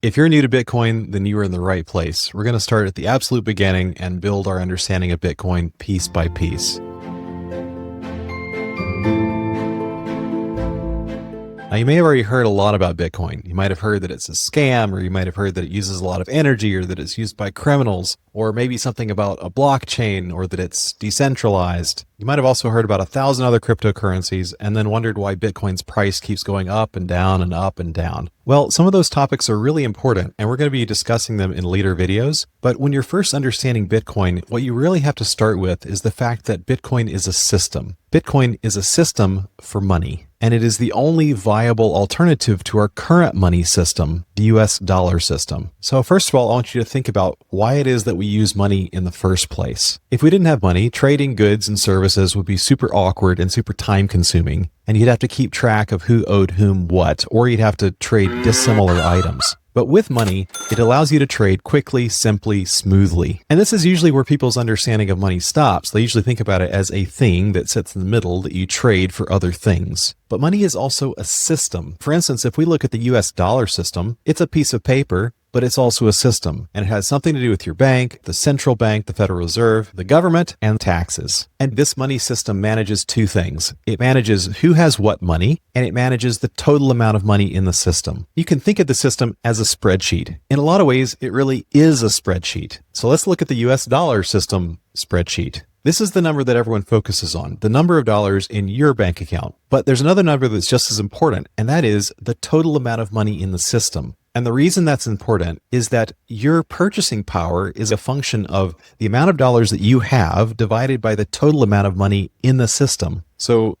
If you're new to Bitcoin, then you are in the right place. We're going to start at the absolute beginning and build our understanding of Bitcoin piece by piece. Now, you may have already heard a lot about Bitcoin. You might have heard that it's a scam, or you might have heard that it uses a lot of energy, or that it's used by criminals, or maybe something about a blockchain, or that it's decentralized. You might have also heard about 1,000 other cryptocurrencies and then wondered why Bitcoin's price keeps going up and down and up and down. Well, some of those topics are really important, and we're going to be discussing them in later videos. But when you're first understanding Bitcoin, what you really have to start with is the fact that Bitcoin is a system. Bitcoin is a system for money, and it is the only viable alternative to our current money system, the US dollar system. So first of all, I want you to think about why it is that we use money in the first place. If we didn't have money, trading goods and services would be super awkward and super time consuming, and you'd have to keep track of who owed whom what, or you'd have to trade dissimilar items. But with money, it allows you to trade quickly, simply, smoothly. And this is usually where people's understanding of money stops. They usually think about it as a thing that sits in the middle that you trade for other things. But money is also a system. For instance, if we look at the US dollar system, it's a piece of paper, but it's also a system, and it has something to do with your bank, the central bank, the Federal Reserve, the government, and taxes. And this money system manages two things. It manages who has what money, and it manages the total amount of money in the system. You can think of the system as a spreadsheet. In a lot of ways, it really is a spreadsheet. So let's look at the US dollar system spreadsheet. This is the number that everyone focuses on, the number of dollars in your bank account. But there's another number that's just as important, and that is the total amount of money in the system. And the reason that's important is that your purchasing power is a function of the amount of dollars that you have divided by the total amount of money in the system. So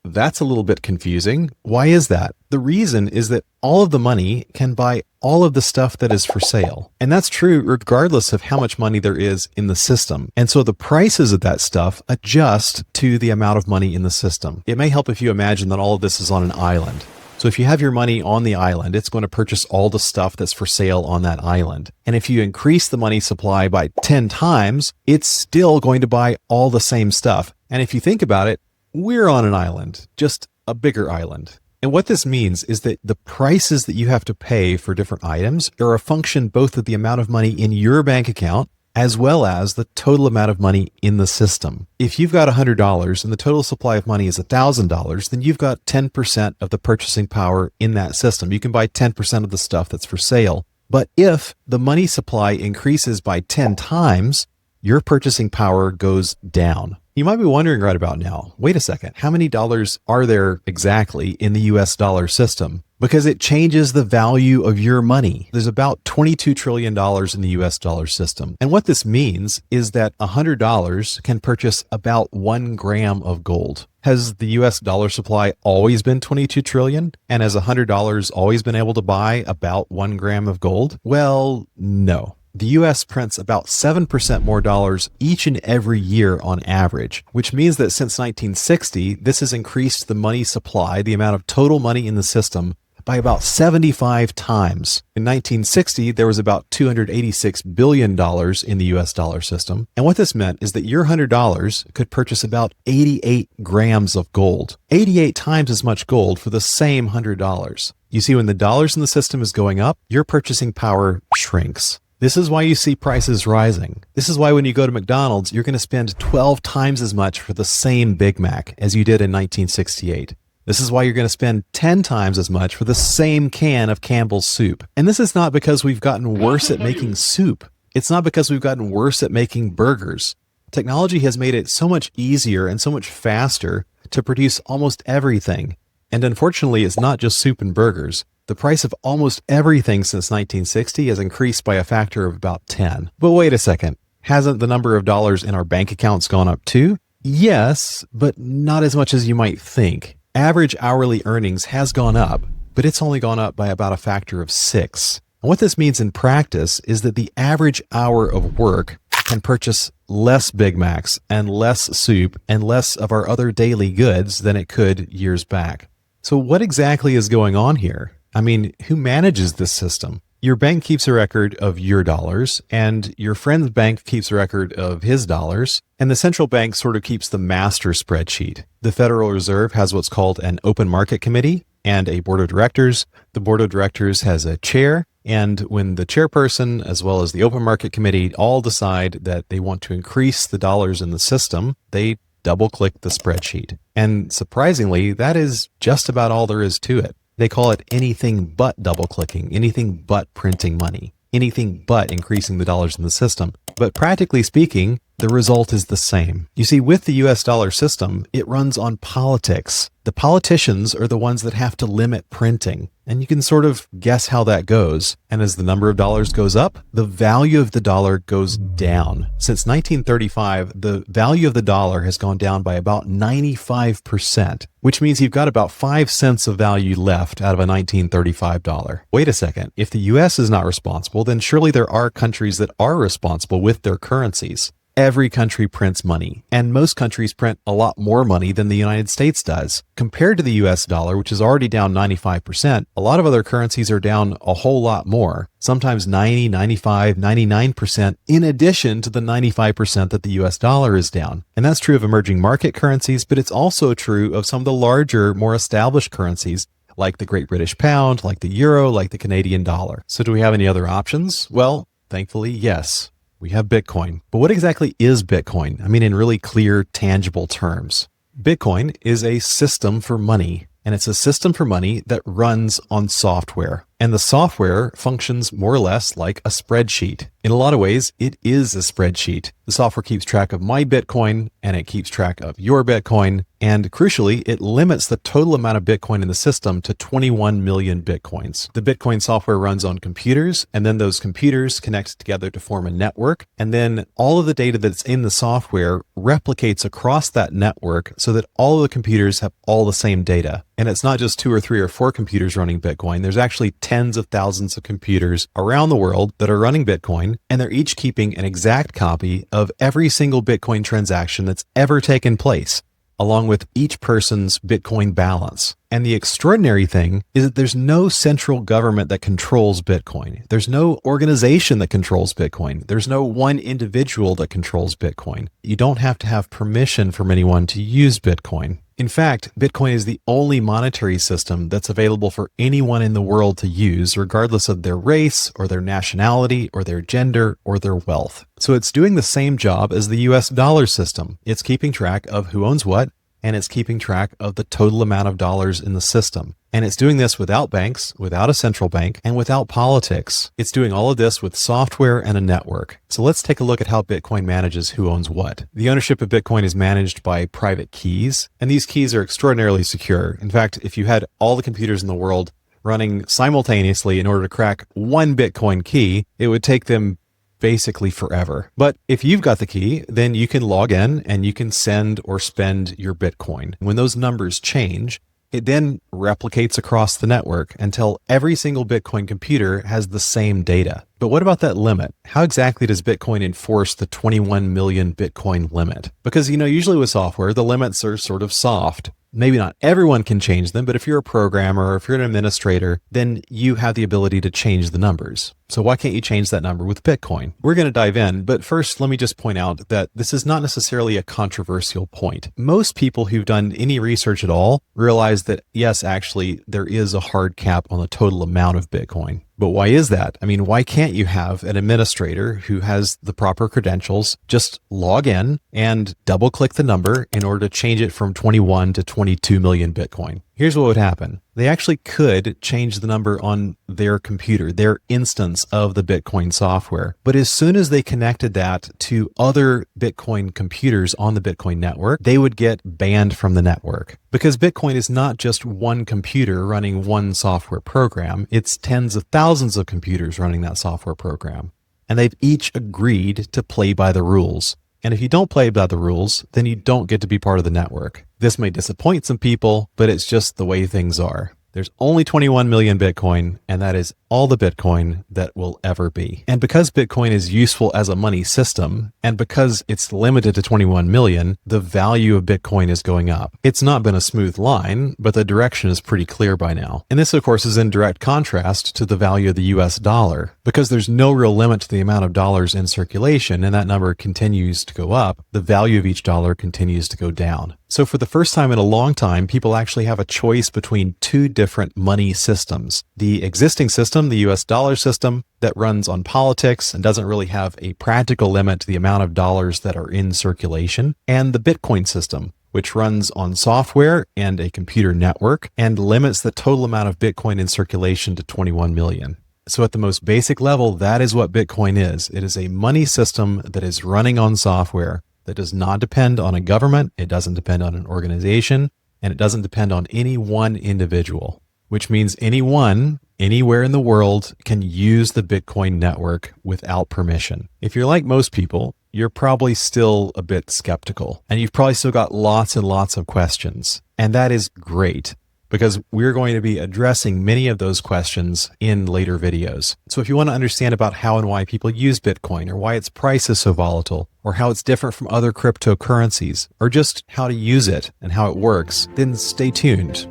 that's a little bit confusing. Why is that? The reason is that all of the money can buy all of the stuff that is for sale. And that's true regardless of how much money there is in the system. And so the prices of that stuff adjust to the amount of money in the system. It may help if you imagine that all of this is on an island. So if you have your money on the island, it's going to purchase all the stuff that's for sale on that island. And if you increase the money supply by 10 times, it's still going to buy all the same stuff. And if you think about it, we're on an island, just a bigger island. And what this means is that the prices that you have to pay for different items are a function both of the amount of money in your bank account as well as the total amount of money in the system. If you've got $100 and the total supply of money is $1,000, then you've got 10% of the purchasing power in that system. You can buy 10% of the stuff that's for sale. But if the money supply increases by 10 times, your purchasing power goes down. You might be wondering right about now, wait a second, how many dollars are there exactly in the US dollar system? Because it changes the value of your money. There's about $22 trillion in the US dollar system. And what this means is that $100 can purchase about 1 gram of gold. Has the US dollar supply always been 22 trillion? And has $100 always been able to buy about 1 gram of gold? Well, no. The US prints about 7% more dollars each and every year on average, which means that since 1960, this has increased the money supply, the amount of total money in the system, by about 75 times. In 1960, there was about $286 billion in the US dollar system. And what this meant is that your $100 could purchase about 88 grams of gold, 88 times as much gold for the same $100. You see, when the dollars in the system is going up, your purchasing power shrinks. This is why you see prices rising. This is why when you go to McDonald's, you're going to spend 12 times as much for the same Big Mac as you did in 1968. This is why you're going to spend 10 times as much for the same can of Campbell's soup. And this is not because we've gotten worse at making soup. It's not because we've gotten worse at making burgers. Technology has made it so much easier and so much faster to produce almost everything. And unfortunately, it's not just soup and burgers. The price of almost everything since 1960 has increased by a factor of about 10. But wait a second, hasn't the number of dollars in our bank accounts gone up too? Yes, but not as much as you might think. Average hourly earnings has gone up, but it's only gone up by about a factor of 6. And what this means in practice is that the average hour of work can purchase less Big Macs and less soup and less of our other daily goods than it could years back. So what exactly is going on here? I mean, who manages this system? Your bank keeps a record of your dollars, and your friend's bank keeps a record of his dollars, and the central bank sort of keeps the master spreadsheet. The Federal Reserve has what's called an open market committee and a board of directors. The board of directors has a chair, And when the chairperson, as well as the open market committee, all decide that they want to increase the dollars in the system, they double click the spreadsheet. And surprisingly, that is just about all there is to it. They call it anything but double clicking, anything but printing money, anything but increasing the dollars in the system. But practically speaking, the result is the same. You see, with the US dollar system, it runs on politics. The politicians are the ones that have to limit printing. And you can sort of guess how that goes. And as the number of dollars goes up, the value of the dollar goes down. Since 1935, the value of the dollar has gone down by about 95%, which means you've got about 5 cents of value left out of a 1935 dollar. Wait a second. If the US is not responsible, then surely there are countries that are responsible with their currencies. Every country prints money, and most countries print a lot more money than the United States does. Compared to the US dollar, which is already down 95%, a lot of other currencies are down a whole lot more, sometimes 90, 95, 99%, in addition to the 95% that the US dollar is down. And that's true of emerging market currencies, but it's also true of some of the larger, more established currencies, like the Great British Pound, like the Euro, like the Canadian dollar. So do we have any other options? Well, thankfully, yes. We have Bitcoin. But what exactly is Bitcoin? I mean, in really clear, tangible terms. Bitcoin is a system for money, and it's a system for money that runs on software. And the software functions more or less like a spreadsheet. In a lot of ways, it is a spreadsheet. The software keeps track of my Bitcoin, and it keeps track of your Bitcoin. And crucially, it limits the total amount of Bitcoin in the system to 21 million Bitcoins. The Bitcoin software runs on computers, and then those computers connect together to form a network. And then all of the data that's in the software replicates across that network so that all of the computers have all the same data. And it's not just 2 or 3 or 4 computers running Bitcoin. There's actually tens of thousands of computers around the world that are running Bitcoin, and they're each keeping an exact copy of every single Bitcoin transaction that's ever taken place, along with each person's Bitcoin balance. And the extraordinary thing is that there's no central government that controls Bitcoin. There's no organization that controls Bitcoin. There's no one individual that controls Bitcoin. You don't have to have permission from anyone to use Bitcoin. In fact, Bitcoin is the only monetary system that's available for anyone in the world to use, regardless of their race or their nationality or their gender or their wealth. So it's doing the same job as the US dollar system. It's keeping track of who owns what, and it's keeping track of the total amount of dollars in the system. And it's doing this without banks, without a central bank, and without politics. It's doing all of this with software and a network. So let's take a look at how Bitcoin manages who owns what. The ownership of Bitcoin is managed by private keys, and these keys are extraordinarily secure. In fact, if you had all the computers in the world running simultaneously in order to crack one Bitcoin key, it would take them basically forever. But if you've got the key, then you can log in and you can send or spend your Bitcoin. When those numbers change, it then replicates across the network until every single Bitcoin computer has the same data. But what about that limit? How exactly does Bitcoin enforce the 21 million Bitcoin limit? Because, usually with software, the limits are sort of soft. Maybe not everyone can change them, but if you're a programmer or if you're an administrator, then you have the ability to change the numbers. So why can't you change that number with Bitcoin? We're going to dive in, but first let me just point out that this is not necessarily a controversial point. Most people who've done any research at all realize that yes, actually, there is a hard cap on the total amount of Bitcoin. But why is that? I mean, why can't you have an administrator who has the proper credentials just log in and double click the number in order to change it from 21 to 22 million Bitcoin? Here's what would happen. They actually could change the number on their computer, their instance of the Bitcoin software. But as soon as they connected that to other Bitcoin computers on the Bitcoin network, they would get banned from the network. Because Bitcoin is not just one computer running one software program, it's tens of thousands of computers running that software program. And they've each agreed to play by the rules. And if you don't play by the rules, then you don't get to be part of the network. This may disappoint some people, but it's just the way things are. There's only 21 million Bitcoin, and that is all the Bitcoin that will ever be. And because Bitcoin is useful as a money system, and because it's limited to 21 million, the value of Bitcoin is going up. It's not been a smooth line, but the direction is pretty clear by now. And this, of course, is in direct contrast to the value of the US dollar. Because there's no real limit to the amount of dollars in circulation, and that number continues to go up, the value of each dollar continues to go down. So for the first time in a long time, people actually have a choice between two different money systems. The existing system system, the US dollar system, that runs on politics and doesn't really have a practical limit to the amount of dollars that are in circulation, and the Bitcoin system, which runs on software and a computer network and limits the total amount of Bitcoin in circulation to 21 million. So at the most basic level, that is what Bitcoin is. It is a money system that is running on software that does not depend on a government, it doesn't depend on an organization, and it doesn't depend on any one individual, which means anyone, anywhere in the world can use the Bitcoin network without permission. If you're like most people, you're probably still a bit skeptical, and you've probably still got lots and lots of questions. And that is great, because we're going to be addressing many of those questions in later videos. So if you want to understand about how and why people use Bitcoin, or why its price is so volatile, or how it's different from other cryptocurrencies, or just how to use it and how it works, then stay tuned.